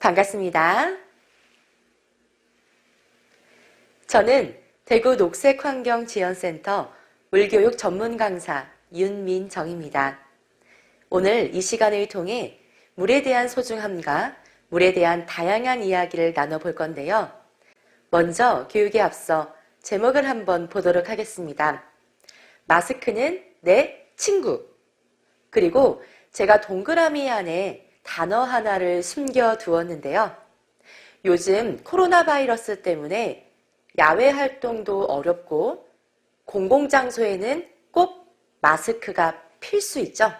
반갑습니다. 저는 대구 녹색환경지원센터 물교육 전문 강사 윤민정입니다. 오늘 이 시간을 통해 물에 대한 소중함과 물에 대한 다양한 이야기를 나눠볼 건데요. 먼저 교육에 앞서 제목을 한번 보도록 하겠습니다. 마스크는 내 친구. 그리고 제가 동그라미 안에 단어 하나를 숨겨 두었는데요. 요즘 코로나 바이러스 때문에 야외 활동도 어렵고 공공장소에는 꼭 마스크가 필수이죠.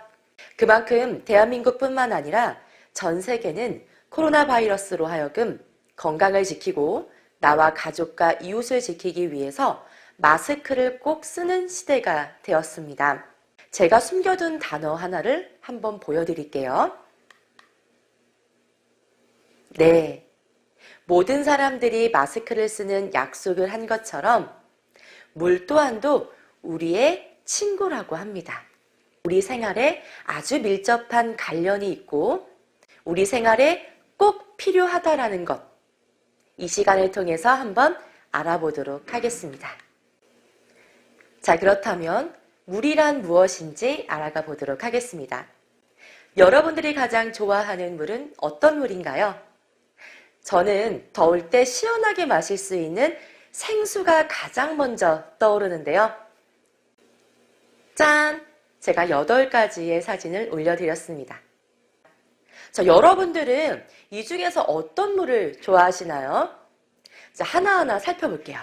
그만큼 대한민국뿐만 아니라 전 세계는 코로나 바이러스로 하여금 건강을 지키고 나와 가족과 이웃을 지키기 위해서 마스크를 꼭 쓰는 시대가 되었습니다. 제가 숨겨둔 단어 하나를 한번 보여드릴게요. 네, 모든 사람들이 마스크를 쓰는 약속을 한 것처럼 물 또한도 우리의 친구라고 합니다. 우리 생활에 아주 밀접한 관련이 있고 우리 생활에 꼭 필요하다라는 것, 이 시간을 통해서 한번 알아보도록 하겠습니다. 자, 그렇다면 물이란 무엇인지 알아가 보도록 하겠습니다. 여러분들이 가장 좋아하는 물은 어떤 물인가요? 저는 더울 때 시원하게 마실 수 있는 생수가 가장 먼저 떠오르는데요. 짠! 제가 8가지의 사진을 올려드렸습니다. 자, 여러분들은 이 중에서 어떤 물을 좋아하시나요? 자, 하나하나 살펴볼게요.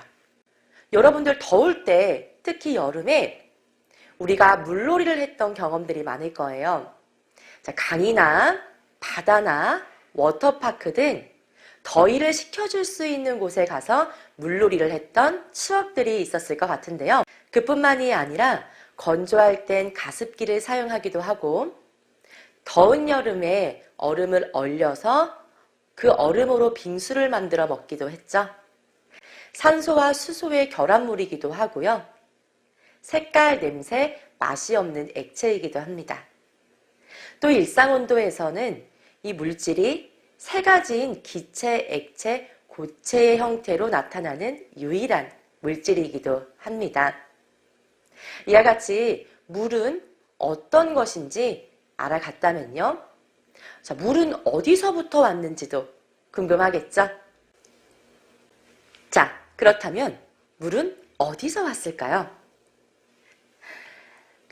여러분들 더울 때, 특히 여름에 우리가 물놀이를 했던 경험들이 많을 거예요. 자, 강이나 바다나 워터파크 등 더위를 식혀줄 수 있는 곳에 가서 물놀이를 했던 추억들이 있었을 것 같은데요. 그뿐만이 아니라 건조할 땐 가습기를 사용하기도 하고 더운 여름에 얼음을 얼려서 그 얼음으로 빙수를 만들어 먹기도 했죠. 산소와 수소의 결합물이기도 하고요. 색깔, 냄새, 맛이 없는 액체이기도 합니다. 또 일상온도에서는 이 물질이 세 가지인 기체, 액체, 고체의 형태로 나타나는 유일한 물질이기도 합니다. 이와 같이 물은 어떤 것인지 알아갔다면요. 자, 물은 어디서부터 왔는지도 궁금하겠죠? 자, 그렇다면 물은 어디서 왔을까요?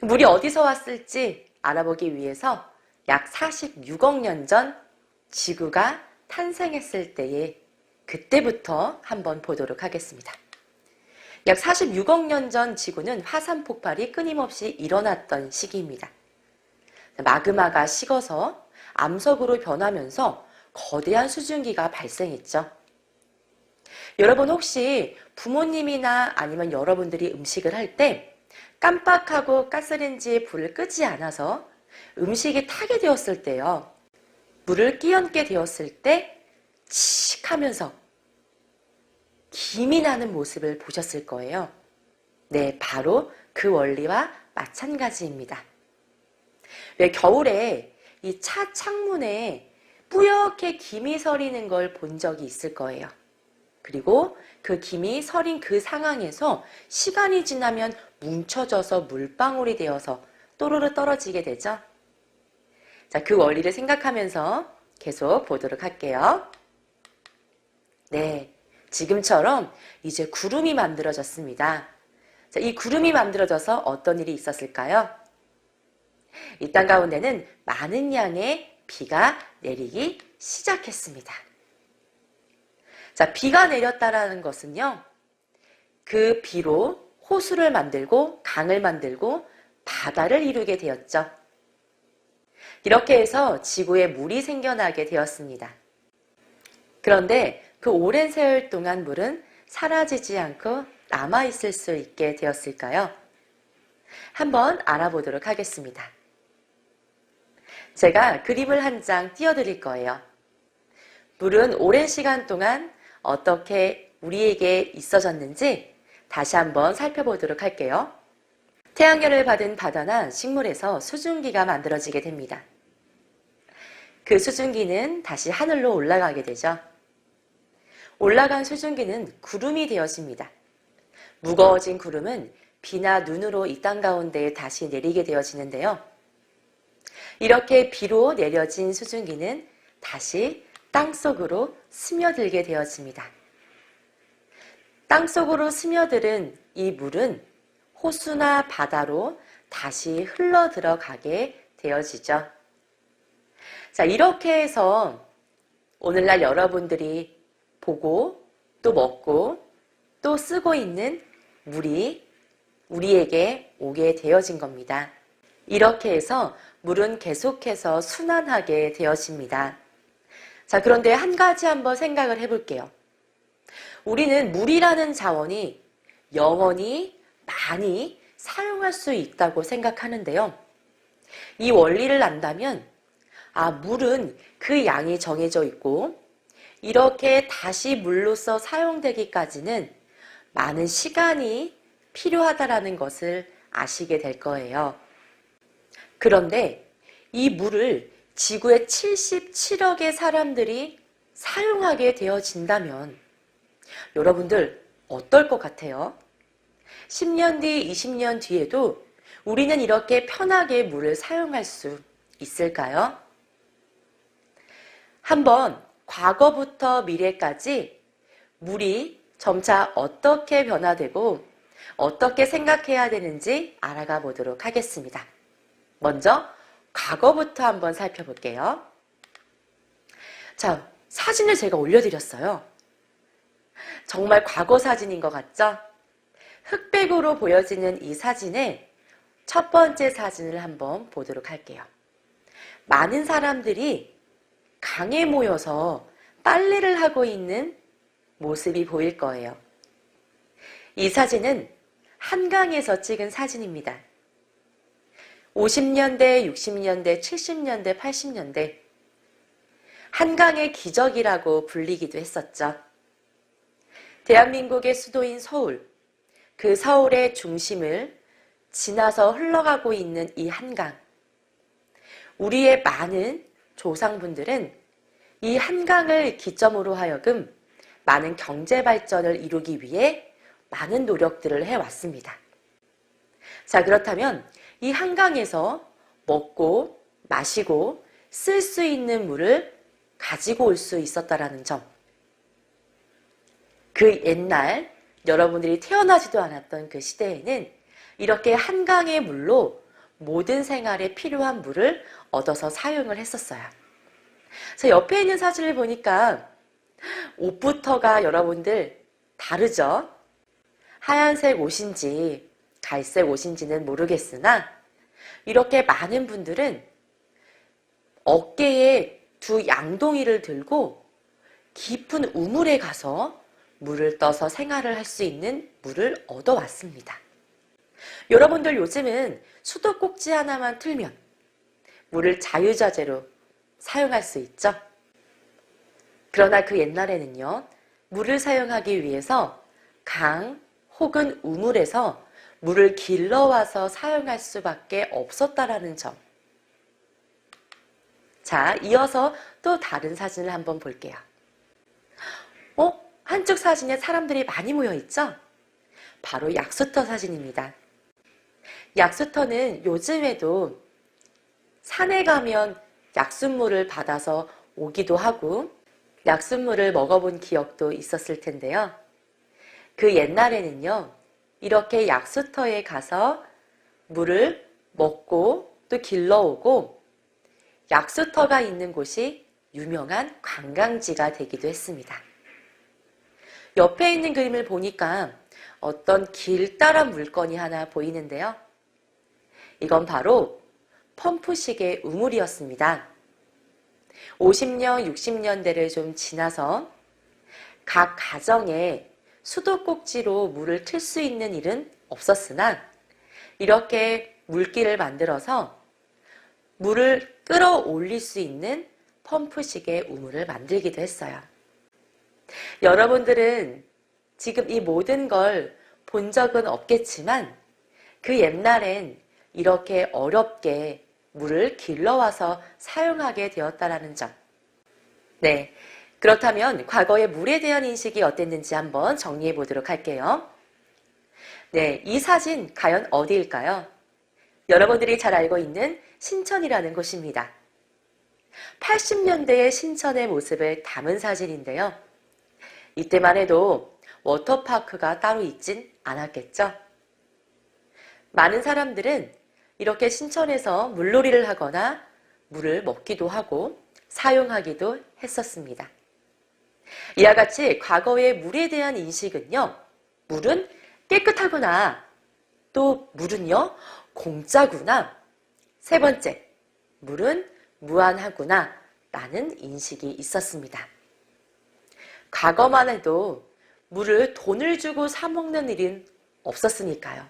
물이 어디서 왔을지 알아보기 위해서 약 46억 년 전 지구가 탄생했을 때에 그때부터 한번 보도록 하겠습니다. 약 46억 년 전 지구는 화산 폭발이 끊임없이 일어났던 시기입니다. 마그마가 식어서 암석으로 변하면서 거대한 수증기가 발생했죠. 여러분 혹시 부모님이나 아니면 여러분들이 음식을 할 때 깜빡하고 가스레인지에 불을 끄지 않아서 음식이 타게 되었을 때요. 물을 끼얹게 되었을 때 칙 하면서 김이 나는 모습을 보셨을 거예요. 네, 바로 그 원리와 마찬가지입니다. 왜 겨울에 이 차 창문에 뿌옇게 김이 서리는 걸 본 적이 있을 거예요. 그리고 그 김이 서린 그 상황에서 시간이 지나면 뭉쳐져서 물방울이 되어서 또르르 떨어지게 되죠. 자, 그 원리를 생각하면서 계속 보도록 할게요. 네, 지금처럼 이제 구름이 만들어졌습니다. 자, 이 구름이 만들어져서 어떤 일이 있었을까요? 이 땅 가운데는 많은 양의 비가 내리기 시작했습니다. 자, 비가 내렸다라는 것은요, 그 비로 호수를 만들고 강을 만들고 바다를 이루게 되었죠. 이렇게 해서 지구에 물이 생겨나게 되었습니다. 그런데 그 오랜 세월 동안 물은 사라지지 않고 남아있을 수 있게 되었을까요? 한번 알아보도록 하겠습니다. 제가 그림을 한 장 띄워드릴 거예요. 물은 오랜 시간 동안 어떻게 우리에게 있어졌는지 다시 한번 살펴보도록 할게요. 태양열을 받은 바다나 식물에서 수증기가 만들어지게 됩니다. 그 수증기는 다시 하늘로 올라가게 되죠. 올라간 수증기는 구름이 되어집니다. 무거워진 구름은 비나 눈으로 이 땅 가운데에 다시 내리게 되어지는데요. 이렇게 비로 내려진 수증기는 다시 땅속으로 스며들게 되어집니다. 땅속으로 스며들은 이 물은 호수나 바다로 다시 흘러 들어가게 되어지죠. 자, 이렇게 해서 오늘날 여러분들이 보고 또 먹고 또 쓰고 있는 물이 우리에게 오게 되어진 겁니다. 이렇게 해서 물은 계속해서 순환하게 되어집니다. 자, 그런데 한 가지 한번 생각을 해볼게요. 우리는 물이라는 자원이 영원히 많이 사용할 수 있다고 생각하는데요. 이 원리를 안다면, 물은 그 양이 정해져 있고, 이렇게 다시 물로서 사용되기까지는 많은 시간이 필요하다라는 것을 아시게 될 거예요. 그런데 이 물을 지구의 77억의 사람들이 사용하게 되어진다면 여러분들 어떨 것 같아요? 10년 뒤, 20년 뒤에도 우리는 이렇게 편하게 물을 사용할 수 있을까요? 한번 과거부터 미래까지 물이 점차 어떻게 변화되고 어떻게 생각해야 되는지 알아가 보도록 하겠습니다. 먼저 과거부터 한번 살펴볼게요. 자, 사진을 제가 올려드렸어요. 정말 과거 사진인 것 같죠? 흑백으로 보여지는 이 사진의 첫 번째 사진을 한번 보도록 할게요. 많은 사람들이 강에 모여서 빨래를 하고 있는 모습이 보일 거예요. 이 사진은 한강에서 찍은 사진입니다. 50년대, 60년대, 70년대, 80년대 한강의 기적이라고 불리기도 했었죠. 대한민국의 수도인 서울, 그 서울의 중심을 지나서 흘러가고 있는 이 한강. 우리의 많은 조상분들은 이 한강을 기점으로 하여금 많은 경제 발전을 이루기 위해 많은 노력들을 해왔습니다. 자, 그렇다면 이 한강에서 먹고 마시고 쓸 수 있는 물을 가지고 올 수 있었다라는 점. 그 옛날 여러분들이 태어나지도 않았던 그 시대에는 이렇게 한강의 물로 모든 생활에 필요한 물을 얻어서 사용을 했었어요. 저 옆에 있는 사진을 보니까 옷부터가 여러분들 다르죠? 하얀색 옷인지 갈색 옷인지는 모르겠으나 이렇게 많은 분들은 어깨에 두 양동이를 들고 깊은 우물에 가서 물을 떠서 생활을 할 수 있는 물을 얻어왔습니다. 여러분들 요즘은 수도꼭지 하나만 틀면 물을 자유자재로 사용할 수 있죠? 그러나 그 옛날에는요, 물을 사용하기 위해서 강 혹은 우물에서 물을 길러와서 사용할 수밖에 없었다라는 점. 자, 이어서 또 다른 사진을 한번 볼게요. 한쪽 사진에 사람들이 많이 모여 있죠? 바로 약수터 사진입니다. 약수터는 요즘에도 산에 가면 약수물을 받아서 오기도 하고 약수물을 먹어본 기억도 있었을 텐데요. 그 옛날에는요, 이렇게 약수터에 가서 물을 먹고 또 길러오고 약수터가 있는 곳이 유명한 관광지가 되기도 했습니다. 옆에 있는 그림을 보니까 어떤 길 따라 물건이 하나 보이는데요. 이건 바로 펌프식의 우물이었습니다. 50년, 60년대를 좀 지나서 각 가정에 수도꼭지로 물을 틀 수 있는 일은 없었으나 이렇게 물기를 만들어서 물을 끌어올릴 수 있는 펌프식의 우물을 만들기도 했어요. 여러분들은 지금 이 모든 걸 본 적은 없겠지만 그 옛날엔 이렇게 어렵게 물을 길러와서 사용하게 되었다라는 점. 네, 그렇다면 과거의 물에 대한 인식이 어땠는지 한번 정리해 보도록 할게요. 네, 이 사진 과연 어디일까요? 여러분들이 잘 알고 있는 신천이라는 곳입니다. 80년대의 신천의 모습을 담은 사진인데요. 이때만 해도 워터파크가 따로 있진 않았겠죠? 많은 사람들은 이렇게 신천에서 물놀이를 하거나 물을 먹기도 하고 사용하기도 했었습니다. 이와 같이 과거의 물에 대한 인식은요, 물은 깨끗하구나, 또 물은요, 공짜구나, 세 번째, 물은 무한하구나 라는 인식이 있었습니다. 과거만 해도 물을 돈을 주고 사 먹는 일은 없었으니까요.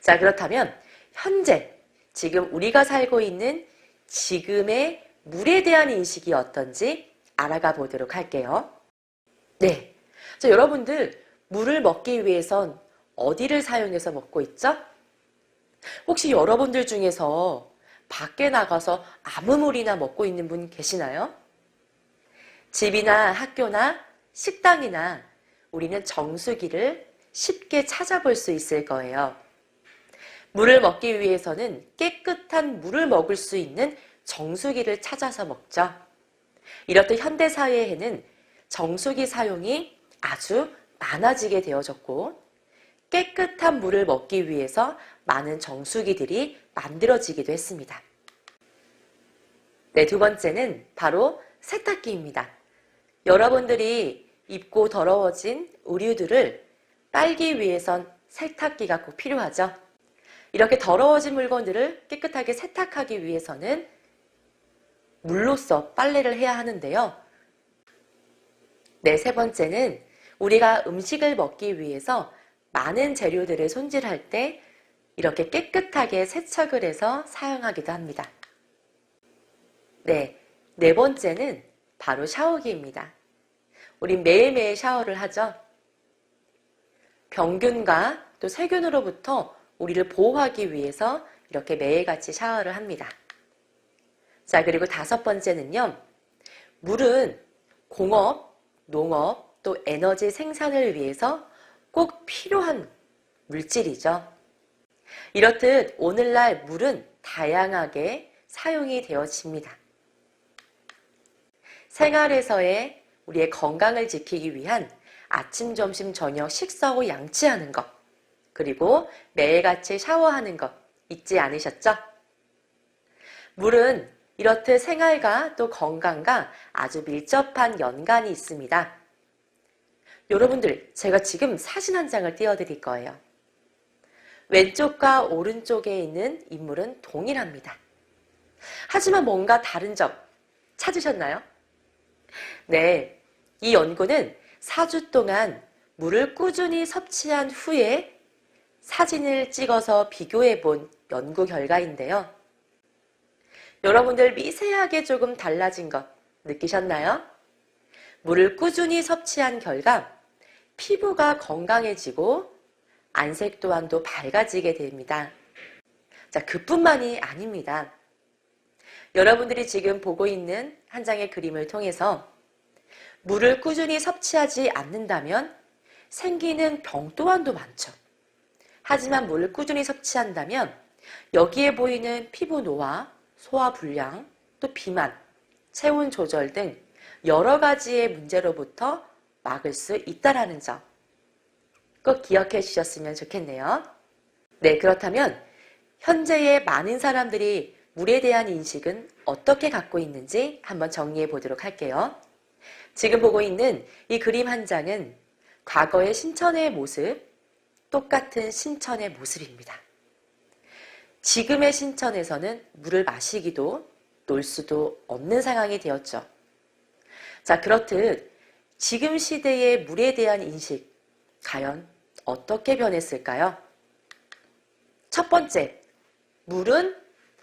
자, 그렇다면 현재 지금 우리가 살고 있는 지금의 물에 대한 인식이 어떤지 알아가 보도록 할게요. 네, 자, 여러분들 물을 먹기 위해선 어디를 사용해서 먹고 있죠? 혹시 여러분들 중에서 밖에 나가서 아무 물이나 먹고 있는 분 계시나요? 집이나 학교나 식당이나 우리는 정수기를 쉽게 찾아볼 수 있을 거예요. 물을 먹기 위해서는 깨끗한 물을 먹을 수 있는 정수기를 찾아서 먹죠. 이렇듯 현대사회에는 정수기 사용이 아주 많아지게 되어졌고 깨끗한 물을 먹기 위해서 많은 정수기들이 만들어지기도 했습니다. 네, 두 번째는 바로 세탁기입니다. 여러분들이 입고 더러워진 의류들을 빨기 위해선 세탁기가 꼭 필요하죠. 이렇게 더러워진 물건들을 깨끗하게 세탁하기 위해서는 물로써 빨래를 해야 하는데요. 네, 세 번째는 우리가 음식을 먹기 위해서 많은 재료들을 손질할 때 이렇게 깨끗하게 세척을 해서 사용하기도 합니다. 네, 네 번째는 바로 샤워기입니다. 우린 매일매일 샤워를 하죠. 병균과 또 세균으로부터 우리를 보호하기 위해서 이렇게 매일같이 샤워를 합니다. 자, 그리고 다섯 번째는요. 물은 공업, 농업, 또 에너지 생산을 위해서 꼭 필요한 물질이죠. 이렇듯 오늘날 물은 다양하게 사용이 되어집니다. 생활에서의 우리의 건강을 지키기 위한 아침, 점심, 저녁 식사 후 양치하는 것, 그리고 매일같이 샤워하는 것 잊지 않으셨죠? 물은 이렇듯 생활과 또 건강과 아주 밀접한 연관이 있습니다. 여러분들, 제가 지금 사진 한 장을 띄워드릴 거예요. 왼쪽과 오른쪽에 있는 인물은 동일합니다. 하지만 뭔가 다른 점 찾으셨나요? 네, 이 연구는 4주 동안 물을 꾸준히 섭취한 후에 사진을 찍어서 비교해 본 연구 결과인데요. 여러분들 미세하게 조금 달라진 것 느끼셨나요? 물을 꾸준히 섭취한 결과 피부가 건강해지고 안색 또한도 밝아지게 됩니다. 자, 그뿐만이 아닙니다. 여러분들이 지금 보고 있는 한 장의 그림을 통해서 물을 꾸준히 섭취하지 않는다면 생기는 병 또한도 많죠. 하지만 물을 꾸준히 섭취한다면 여기에 보이는 피부 노화, 소화불량, 또 비만, 체온 조절 등 여러 가지의 문제로부터 막을 수 있다는 점 꼭 기억해 주셨으면 좋겠네요. 네, 그렇다면 현재의 많은 사람들이 물에 대한 인식은 어떻게 갖고 있는지 한번 정리해 보도록 할게요. 지금 보고 있는 이 그림 한 장은 과거의 신천의 모습, 똑같은 신천의 모습입니다. 지금의 신천에서는 물을 마시기도 놀 수도 없는 상황이 되었죠. 자, 그렇듯 지금 시대의 물에 대한 인식, 과연 어떻게 변했을까요? 첫 번째, 물은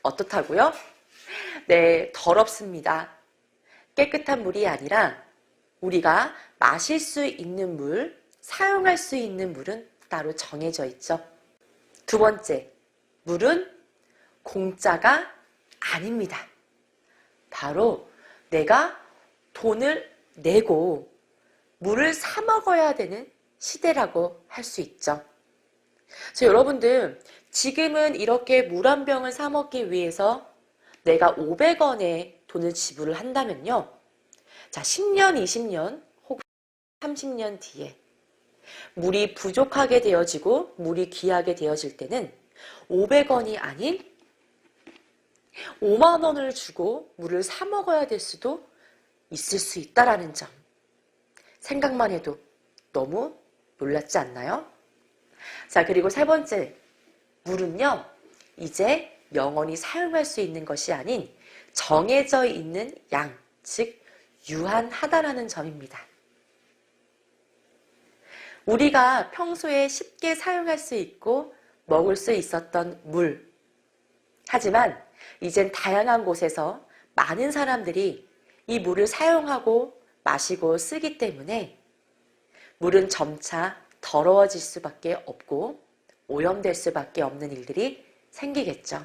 어떻다고요? 네, 더럽습니다. 깨끗한 물이 아니라 우리가 마실 수 있는 물, 사용할 수 있는 물은 따로 정해져 있죠. 두 번째, 물은 공짜가 아닙니다. 바로 내가 돈을 내고 물을 사 먹어야 되는 시대라고 할 수 있죠. 여러분들, 지금은 이렇게 물 한 병을 사 먹기 위해서 내가 500원의 돈을 지불을 한다면요. 자, 10년, 20년 혹은 30년 뒤에 물이 부족하게 되어지고 물이 귀하게 되어질 때는 500원이 아닌 5만 원을 주고 물을 사 먹어야 될 수도 있을 수 있다라는 점. 생각만 해도 너무 놀랍지 않나요? 자, 그리고 세 번째, 물은요, 이제 영원히 사용할 수 있는 것이 아닌 정해져 있는 양, 즉 유한하다라는 점입니다. 우리가 평소에 쉽게 사용할 수 있고 먹을 수 있었던 물. 하지만 이젠 다양한 곳에서 많은 사람들이 이 물을 사용하고 마시고 쓰기 때문에 물은 점차 더러워질 수밖에 없고 오염될 수밖에 없는 일들이 생기겠죠.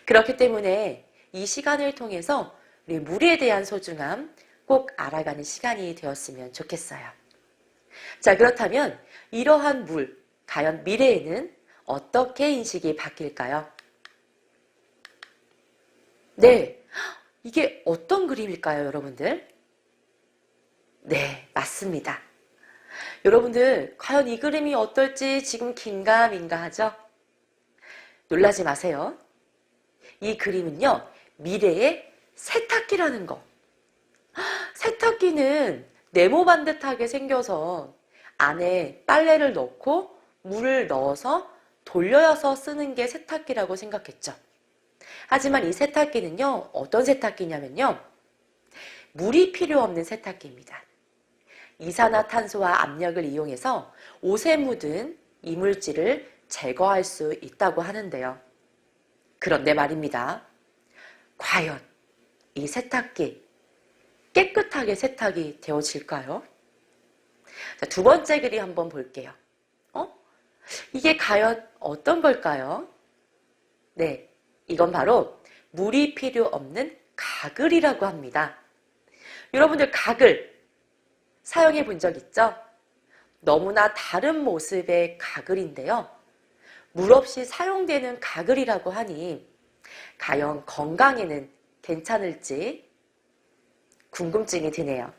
그렇기 때문에 이 시간을 통해서 우리 물에 대한 소중함 꼭 알아가는 시간이 되었으면 좋겠어요. 자, 그렇다면 이러한 물, 과연 미래에는 어떻게 인식이 바뀔까요? 네, 이게 어떤 그림일까요, 여러분들? 네, 맞습니다. 여러분들, 과연 이 그림이 어떨지 지금 긴가민가 하죠? 놀라지 마세요. 이 그림은요, 미래의 세탁기라는 거. 세탁기는 네모반듯하게 생겨서 안에 빨래를 넣고 물을 넣어서 돌려서 쓰는 게 세탁기라고 생각했죠. 하지만 이 세탁기는요, 어떤 세탁기냐면요, 물이 필요 없는 세탁기입니다. 이산화탄소와 압력을 이용해서 옷에 묻은 이물질을 제거할 수 있다고 하는데요. 그런데 말입니다. 과연 이 세탁기 깨끗하게 세탁이 되어질까요? 자, 두 번째 그림 한번 볼게요. 이게 과연 어떤 걸까요? 네, 이건 바로 물이 필요 없는 가글이라고 합니다. 여러분들 가글 사용해 본 적 있죠? 너무나 다른 모습의 가글인데요. 물 없이 사용되는 가글이라고 하니 과연 건강에는 괜찮을지 궁금증이 드네요.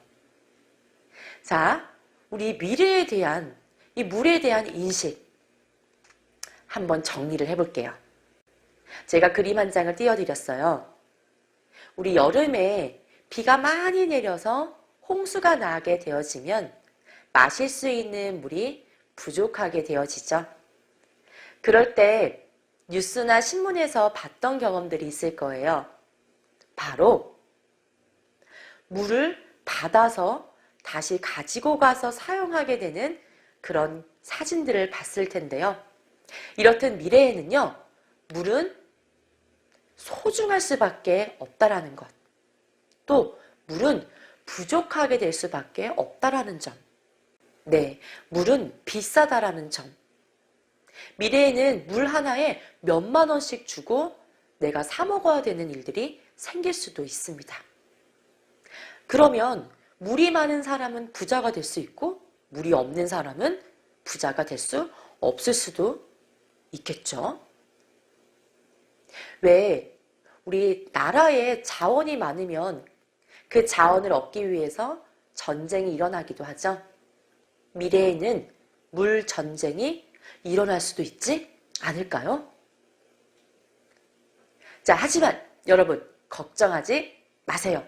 자, 우리 미래에 대한 이 물에 대한 인식 한번 정리를 해볼게요. 제가 그림 한 장을 띄워드렸어요. 우리 여름에 비가 많이 내려서 홍수가 나게 되어지면 마실 수 있는 물이 부족하게 되어지죠. 그럴 때 뉴스나 신문에서 봤던 경험들이 있을 거예요. 바로 물을 받아서 다시 가지고 가서 사용하게 되는 그런 사진들을 봤을 텐데요. 이렇듯 미래에는요, 물은 소중할 수밖에 없다라는 것. 또 물은 부족하게 될 수밖에 없다라는 점. 네, 물은 비싸다라는 점. 미래에는 물 하나에 몇만 원씩 주고 내가 사 먹어야 되는 일들이 생길 수도 있습니다. 그러면 물이 많은 사람은 부자가 될 수 있고 물이 없는 사람은 부자가 될 수 없을 수도 있겠죠. 왜 우리 나라에 자원이 많으면 그 자원을 얻기 위해서 전쟁이 일어나기도 하죠. 미래에는 물 전쟁이 일어날 수도 있지 않을까요? 자, 하지만 여러분 걱정하지 마세요.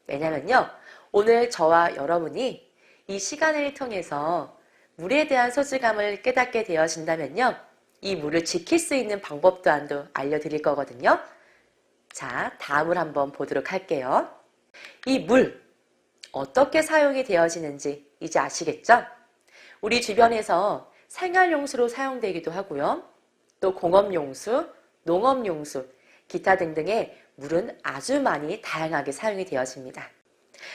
왜냐면요, 오늘 저와 여러분이 이 시간을 통해서 물에 대한 소중함을 깨닫게 되어진다면요, 이 물을 지킬 수 있는 방법 또한도 알려드릴 거거든요. 자, 다음을 한번 보도록 할게요. 이 물, 어떻게 사용이 되어지는지 이제 아시겠죠? 우리 주변에서 생활용수로 사용되기도 하고요. 또 공업용수, 농업용수, 기타 등등의 물은 아주 많이 다양하게 사용이 되어집니다.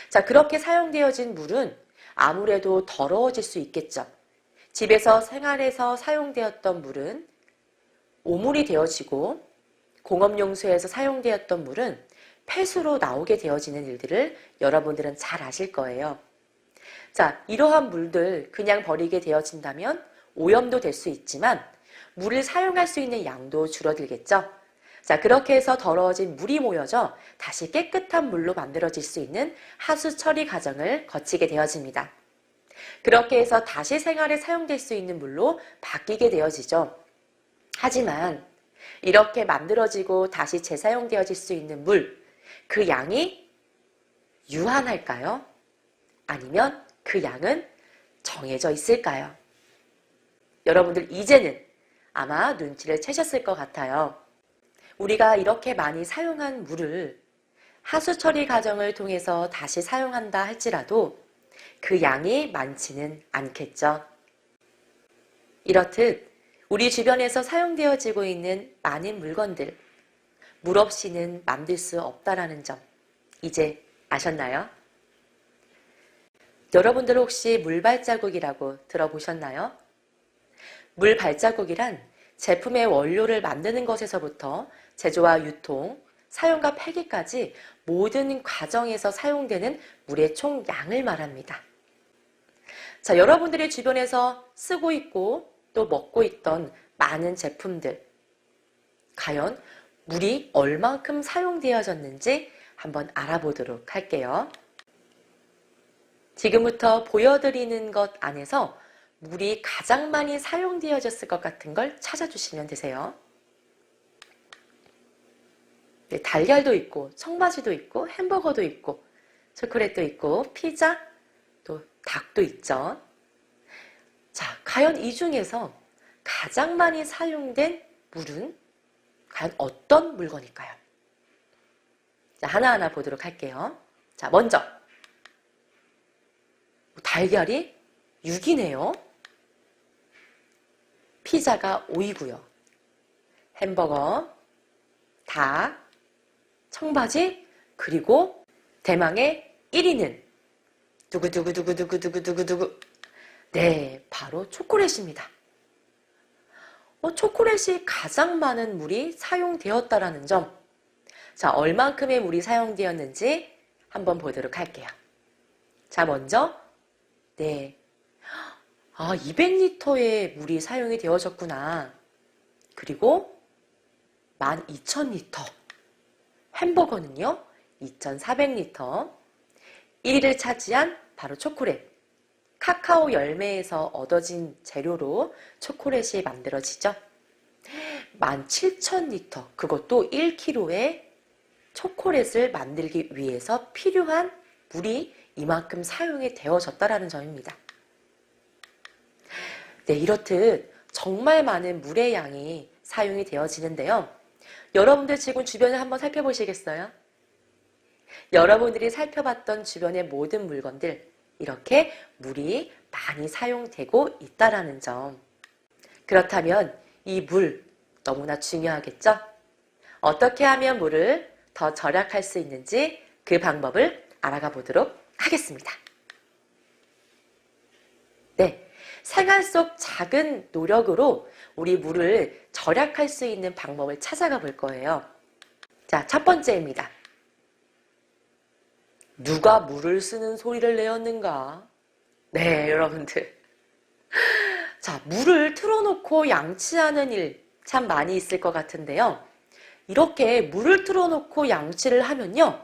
자, 그렇게 사용되어진 물은 아무래도 더러워질 수 있겠죠. 집에서 생활에서 사용되었던 물은 오물이 되어지고 공업용수에서 사용되었던 물은 폐수로 나오게 되어지는 일들을 여러분들은 잘 아실 거예요. 자, 이러한 물들 그냥 버리게 되어진다면 오염도 될 수 있지만 물을 사용할 수 있는 양도 줄어들겠죠. 자, 그렇게 해서 더러워진 물이 모여져 다시 깨끗한 물로 만들어질 수 있는 하수 처리 과정을 거치게 되어집니다. 그렇게 해서 다시 생활에 사용될 수 있는 물로 바뀌게 되어지죠. 하지만 이렇게 만들어지고 다시 재사용되어질 수 있는 물, 그 양이 유한할까요? 아니면 그 양은 정해져 있을까요? 여러분들 이제는 아마 눈치를 채셨을 것 같아요. 우리가 이렇게 많이 사용한 물을 하수 처리 과정을 통해서 다시 사용한다 할지라도 그 양이 많지는 않겠죠. 이렇듯 우리 주변에서 사용되어지고 있는 많은 물건들, 물 없이는 만들 수 없다라는 점 이제 아셨나요? 여러분들 혹시 물 발자국이라고 들어보셨나요? 물 발자국이란 제품의 원료를 만드는 것에서부터 제조와 유통, 사용과 폐기까지 모든 과정에서 사용되는 물의 총 양을 말합니다. 자, 여러분들이 주변에서 쓰고 있고 또 먹고 있던 많은 제품들, 과연 물이 얼만큼 사용되어졌는지 한번 알아보도록 할게요. 지금부터 보여드리는 것 안에서 물이 가장 많이 사용되어졌을 것 같은 걸 찾아주시면 되세요. 네, 달걀도 있고, 청바지도 있고, 햄버거도 있고, 초콜릿도 있고, 피자, 또 닭도 있죠. 자, 과연 이 중에서 가장 많이 사용된 물은 과연 어떤 물건일까요? 자, 하나하나 보도록 할게요. 자, 먼저 달걀이 6이네요. 피자가 5이고요. 햄버거, 닭, 청바지, 그리고 대망의 1위는 두구두구두구두구두구두구. 네, 바로 초콜릿입니다. 초콜릿이 가장 많은 물이 사용되었다라는 점. 자, 얼만큼의 물이 사용되었는지 한번 보도록 할게요. 자, 먼저 네, 200리터의 물이 사용이 되어졌구나. 그리고 12,000리터. 햄버거는요, 2,400리터. 1위를 차지한 바로 초콜릿. 카카오 열매에서 얻어진 재료로 초콜릿이 만들어지죠. 17,000리터. 그것도 1kg의 초콜릿을 만들기 위해서 필요한 물이 이만큼 사용이 되어졌다라는 점입니다. 네, 이렇듯 정말 많은 물의 양이 사용이 되어지는데요. 여러분들 지금 주변을 한번 살펴보시겠어요? 여러분들이 살펴봤던 주변의 모든 물건들, 이렇게 물이 많이 사용되고 있다라는 점. 그렇다면 이 물 너무나 중요하겠죠? 어떻게 하면 물을 더 절약할 수 있는지 그 방법을 알아가 보도록 하겠습니다. 네, 생활 속 작은 노력으로 우리 물을 절약할 수 있는 방법을 찾아가 볼 거예요. 자, 첫 번째입니다. 누가 물을 쓰는 소리를 내었는가? 네, 여러분들. 자, 물을 틀어놓고 양치하는 일 참 많이 있을 것 같은데요. 이렇게 물을 틀어놓고 양치를 하면요.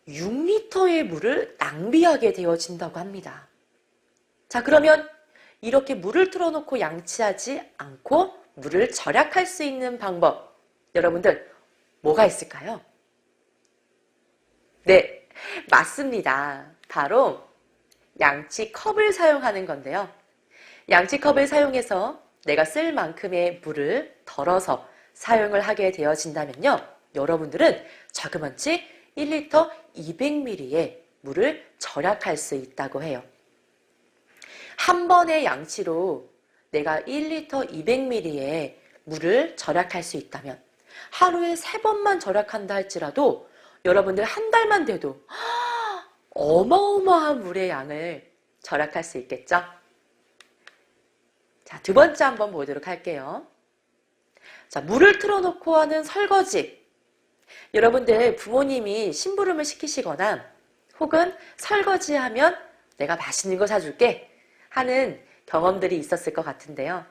6리터의 물을 낭비하게 되어진다고 합니다. 자, 그러면 이렇게 물을 틀어놓고 양치하지 않고 물을 절약할 수 있는 방법, 여러분들 뭐가 있을까요? 네, 맞습니다. 바로 양치컵을 사용하는 건데요. 양치컵을 사용해서 내가 쓸 만큼의 물을 덜어서 사용을 하게 되어진다면요. 여러분들은 자그마치 1리터 200ml의 물을 절약할 수 있다고 해요. 한 번의 양치로 내가 1리터 200ml의 물을 절약할 수 있다면 하루에 3번만 절약한다 할지라도 여러분들 한 달만 돼도 어마어마한 물의 양을 절약할 수 있겠죠? 자, 두 번째 한번 보도록 할게요. 자, 물을 틀어놓고 하는 설거지. 여러분들 부모님이 심부름을 시키시거나 혹은 설거지하면 내가 맛있는 거 사줄게 하는 경험들이 있었을 것 같은데요.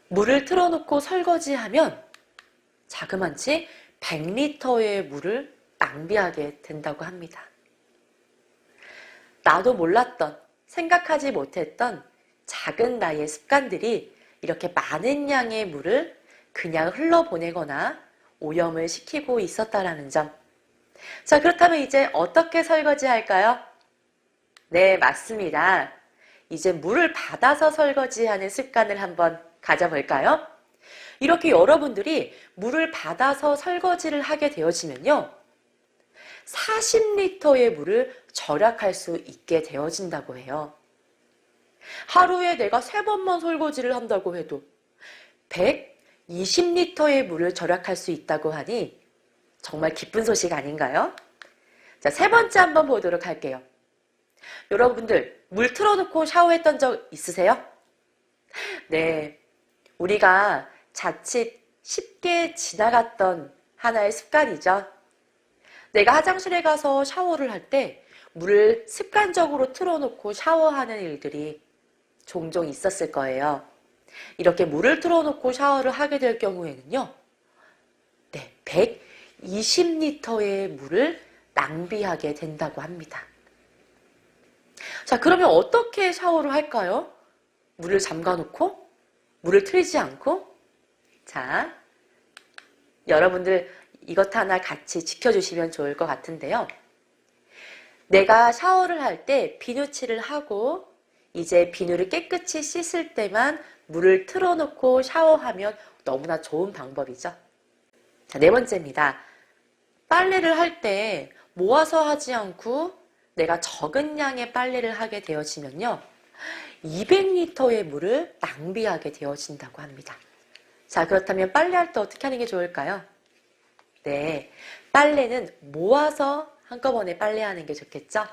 물을 틀어놓고 설거지하면 자그만치 100리터의 물을 낭비하게 된다고 합니다. 나도 몰랐던, 생각하지 못했던 작은 나의 습관들이 이렇게 많은 양의 물을 그냥 흘러보내거나 오염을 시키고 있었다라는 점. 자, 그렇다면 이제 어떻게 설거지할까요? 네, 맞습니다. 이제 물을 받아서 설거지하는 습관을 한번 가져볼까요? 이렇게 여러분들이 물을 받아서 설거지를 하게 되어지면요. 40리터의 물을 절약할 수 있게 되어진다고 해요. 하루에 내가 3번만 설거지를 한다고 해도 120리터의 물을 절약할 수 있다고 하니 정말 기쁜 소식 아닌가요? 자, 3번째 한번 보도록 할게요. 여러분들 물 틀어놓고 샤워했던 적 있으세요? 네, 우리가 자칫 쉽게 지나갔던 하나의 습관이죠. 내가 화장실에 가서 샤워를 할 때 물을 습관적으로 틀어놓고 샤워하는 일들이 종종 있었을 거예요. 이렇게 물을 틀어놓고 샤워를 하게 될 경우에는요. 네, 120리터의 물을 낭비하게 된다고 합니다. 자, 그러면 어떻게 샤워를 할까요? 물을 잠가놓고? 물을 틀지 않고? 자, 여러분들 이것 하나 같이 지켜주시면 좋을 것 같은데요. 내가 샤워를 할 때 비누칠을 하고 이제 비누를 깨끗이 씻을 때만 물을 틀어놓고 샤워하면 너무나 좋은 방법이죠. 자, 4번째입니다. 빨래를 할 때 모아서 하지 않고 내가 적은 양의 빨래를 하게 되어지면요. 200리터의 물을 낭비하게 되어진다고 합니다. 자, 그렇다면 빨래할 때 어떻게 하는 게 좋을까요? 네, 빨래는 모아서 한꺼번에 빨래하는 게 좋겠죠?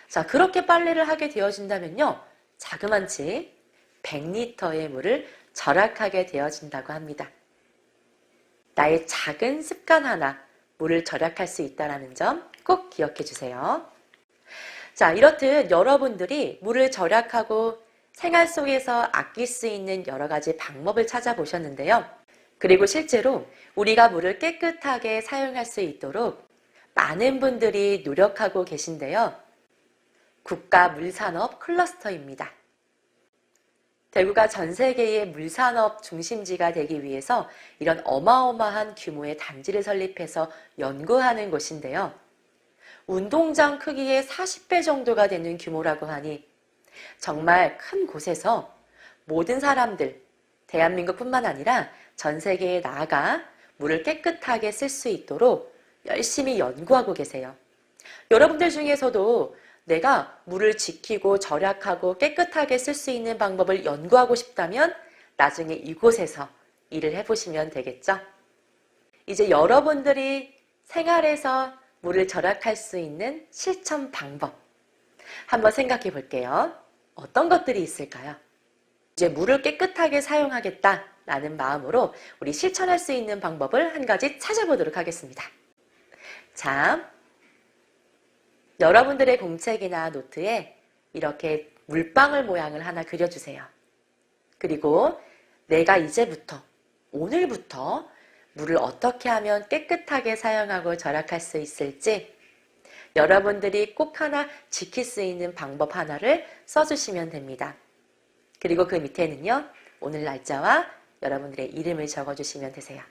자, 그렇게 빨래를 하게 되어진다면요. 자그만치 100리터의 물을 절약하게 되어진다고 합니다. 나의 작은 습관 하나, 물을 절약할 수 있다는 점 꼭 기억해 주세요. 자, 이렇듯 여러분들이 물을 절약하고 생활 속에서 아낄 수 있는 여러 가지 방법을 찾아보셨는데요. 그리고 실제로 우리가 물을 깨끗하게 사용할 수 있도록 많은 분들이 노력하고 계신데요. 국가물산업 클러스터입니다. 대구가 전 세계의 물산업 중심지가 되기 위해서 이런 어마어마한 규모의 단지를 설립해서 연구하는 곳인데요. 운동장 크기의 40배 정도가 되는 규모라고 하니 정말 큰 곳에서 모든 사람들, 대한민국뿐만 아니라 전 세계에 나아가 물을 깨끗하게 쓸 수 있도록 열심히 연구하고 계세요. 여러분들 중에서도 내가 물을 지키고 절약하고 깨끗하게 쓸 수 있는 방법을 연구하고 싶다면 나중에 이곳에서 일을 해보시면 되겠죠? 이제 여러분들이 생활에서 물을 절약할 수 있는 실천 방법 한번 생각해 볼게요. 어떤 것들이 있을까요? 이제 물을 깨끗하게 사용하겠다라는 마음으로 우리 실천할 수 있는 방법을 한 가지 찾아보도록 하겠습니다. 자, 여러분들의 공책이나 노트에 이렇게 물방울 모양을 하나 그려주세요. 그리고 내가 이제부터, 오늘부터 물을 어떻게 하면 깨끗하게 사용하고 절약할 수 있을지 여러분들이 꼭 하나 지킬 수 있는 방법 하나를 써주시면 됩니다. 그리고 그 밑에는요, 오늘 날짜와 여러분들의 이름을 적어주시면 되세요.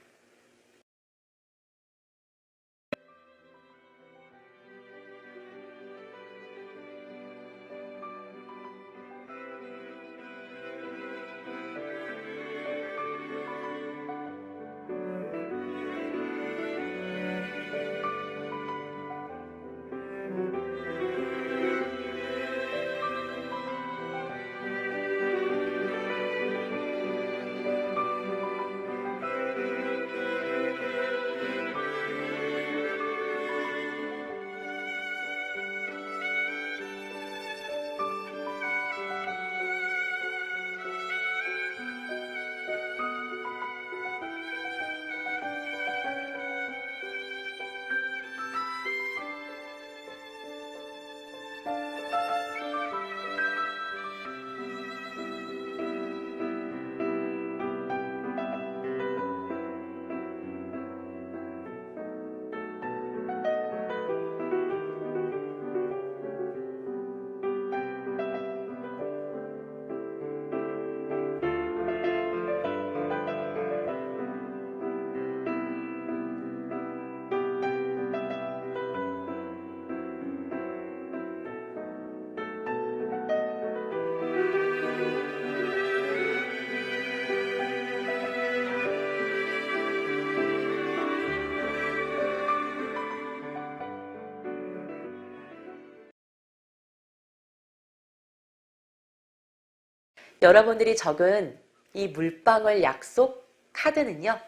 여러분들이 적은 이 물방울 약속 카드는요,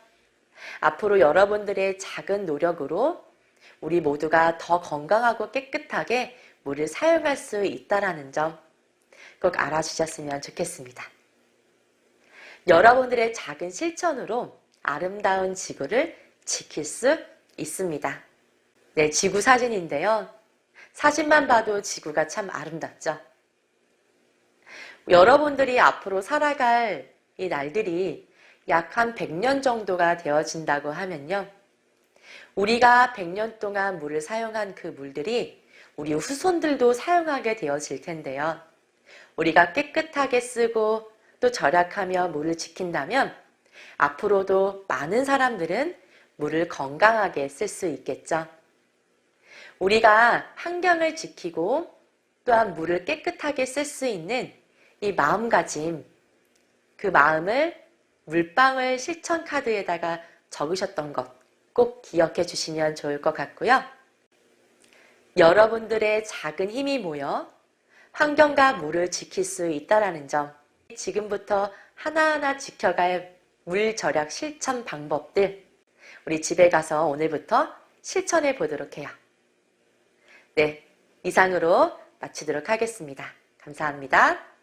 앞으로 여러분들의 작은 노력으로 우리 모두가 더 건강하고 깨끗하게 물을 사용할 수 있다는 점 꼭 알아주셨으면 좋겠습니다. 여러분들의 작은 실천으로 아름다운 지구를 지킬 수 있습니다. 네, 지구 사진인데요. 사진만 봐도 지구가 참 아름답죠. 여러분들이 앞으로 살아갈 이 날들이 약 한 100년 정도가 되어진다고 하면요. 우리가 100년 동안 물을 사용한 그 물들이 우리 후손들도 사용하게 되어질 텐데요. 우리가 깨끗하게 쓰고 또 절약하며 물을 지킨다면 앞으로도 많은 사람들은 물을 건강하게 쓸 수 있겠죠. 우리가 환경을 지키고 또한 물을 깨끗하게 쓸 수 있는 이 마음가짐, 그 마음을 물방울 실천 카드에다가 적으셨던 것 꼭 기억해 주시면 좋을 것 같고요. 여러분들의 작은 힘이 모여 환경과 물을 지킬 수 있다는 점, 지금부터 하나하나 지켜갈 물 절약 실천 방법들 우리 집에 가서 오늘부터 실천해 보도록 해요. 네, 이상으로 마치도록 하겠습니다. 감사합니다.